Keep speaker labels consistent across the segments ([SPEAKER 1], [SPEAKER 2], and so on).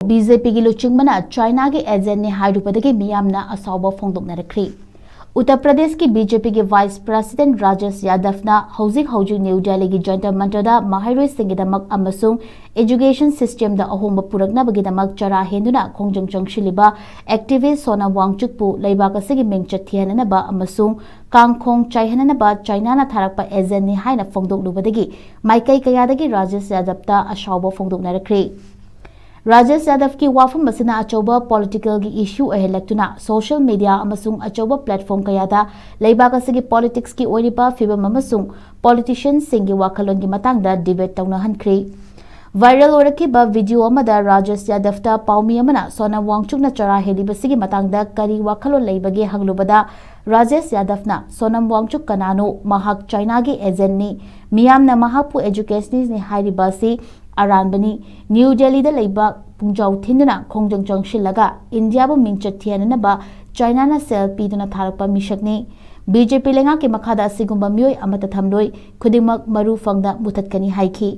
[SPEAKER 1] Bjp Luchingbana China के agent ने हायरुबदगी मियामना असाओबा फोंदोक्नाखरे। उत्तर प्रदेश की बीजेपी के वाइस प्रेसिडेंट राजेश यादव ना हौजिक न्यू दिल्ली की जंतर मंतरदा महाइरोई सिंगिदमक अमसुंग एजुकेशन सिस्टम दा अहोंब पुरकनाबगिदमक चरा हेंदुना खोंजंग चंगशिलिबा एक्टिविस्ट सोनम वांगचुक पु लेबाक असगी मिंगचत थियननबा अमसुंग कांगखोंग चाइहननबा चाइना ना थारकपा एजेंट ने हाइना फोंदोक्लुबदगी माइकई कयादगी राजेश यादव ता असाओबा फोंदोक्नाखरे। राजेश यादव की वाफम मसिना अचौबा पॉलिटिकल की इश्यू अहेलक्तुना सोशल मीडिया अमसुंग अचौबा प्लेटफॉर्म कयादा लेबाक असगी पॉलिटिक्स की ओइरिबा फिबम अमसुंग पॉलिटिशियन सिंगी वाखलोन की मतंगदा डिबेट तौनहनख्रे। वायरल ओरकिबा वीडियो अमदा राजेश यादव ता पाउमी अमना सोनम वांगचुकना चरा हेलिबसिगी मतंगदा करी वाखलोन लेबगे हंगलुबदा राजेश यादवना सोनम वांगचुक कनानो महाक चाइना की एजेंट ने मियामना महापु एजुकेशनिस्ट ने हाइरिबासी अरानबनी न्यू दिल्ली दा लेबा पुंजाउ थिंदुना खोंजंग चंगशिलगा इंडिया बु मिंगचत थियननबा चाइना ना सेल पीदुना थारकपा मिशकने। बीजेपी लेंगा के मखादा सिगुंबा मियोय अमता थमलोय खुदिमक मरु फंगदा मुथतकनी हाइखी।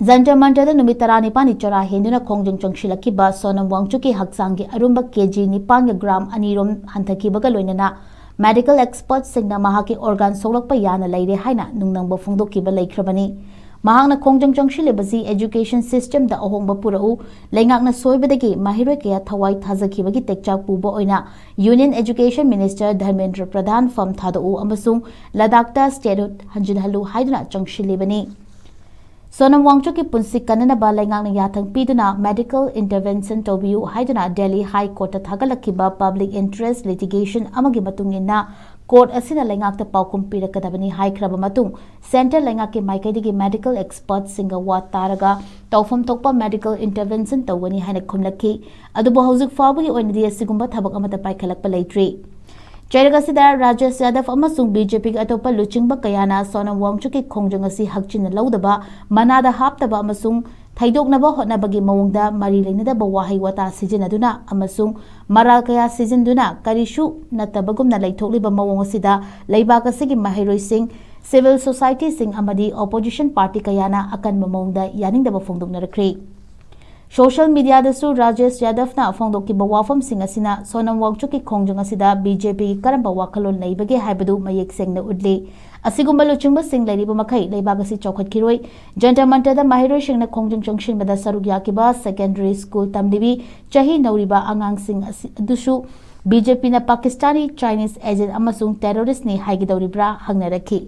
[SPEAKER 1] जंतर मंतर नुमित 9 चरा हेंदुना खोंजंग चंगशिलकिबा सोनम वांगचुक की हक्सांग अरुंब केजी 9 ग्राम अनीरोम हंथकीबगा लोइनना मेडिकल एक्सपर्ट सिंगना महाकी ऑर्गन सोलकपा याना लेरे हाइना नुंगनंगबा फोंदोकिबा लेख्रबनी। महांगना खोंजंग चंगशिलेबसी एजुकेशन सिस्टम दा अहोंबा पुरउ लेंगाकना सोइबदगी माहिरोय कया थवाई थाजखिबगी टेक्चाक पुबा ओइना union education minister Dharmendra Pradhan फम थादउ अमसुंग लद्दाखता स्टेटहुड हंजिनहलु हाइदुना चंगशिलेबनी। सोनम वांगचुक की पुंसी कननबा लेंगाकना याथंग पीदुना मेडिकल इंटरवेंशन तोबियु हाइदुना दिल्ली हाई कोर्ट थागलखिबा पब्लिक इंटरेस्ट लिटिगेशन अमगी मतुंगिना कोर्ट असिना लेंगाकता पाउकुम पीरकदबनी हाइख्रबा मतुंग सेंटर लेंगाक के माइकैदगी मेडिकल एक्सपर्ट सिंगा वा तारगा तौफम तोकपा मेडिकल इंटरवेंशन तौगनी हाइना खुमलखी अदुबो हौजिक फाउबगी ओइनदी असिगुंबा थबक अमता पाइखलकपा लेट्री। चैरगसिदा राजेश यादव अमसुंग बीजेपी के अतोपा लुचिंगबा कयाना सोनम वांगचुक की खोंजंग असि हक्चिन लौदबा मनादा हापतबा अमसुंग थैदोकनबा होटनबगी मवंगदा मरी लेनदबा वाहै वाता सिजिनदुना अमसुंग मराल कया सिजिनदुना करिशु नतबगुमना लैथोकलिबा मवंग असिदा लेबाक असigi माहिरोइसिंग सिविल सोसाइटी सिंग अमदी ऑपोजिशन पार्टी कयाना अकनबा मवंगदा यानिंगदबा फोंदोकनरख्रे। सोशल मीडिया दसु राजेश यादव ना फोंदोकिबा वाफम सिंग असिना सोनम वांगचुक की खोंजंग असिदा बीजेपी की करंबा वाखलोन लेबगे हाइबदु मयेक सेंगना उडले। असिगुंबा लुचिंगबा सिंग लेरिबा मखै लेबाक असि चौखटखिरोय जंतर मंतरदा माहिरोय सिंगना खोंजंग चंगशिनबदा सरुक याकिबा सेकेंडरी स्कूल तमलिबी चाही नौरिबा आंगांग सिंग दुसु बीजेपी ना पाकिस्तानी चाइनीज एजेंट अमसुंग टेररिस्ट ने हाइगिदौरिब्रा हंगनरखी।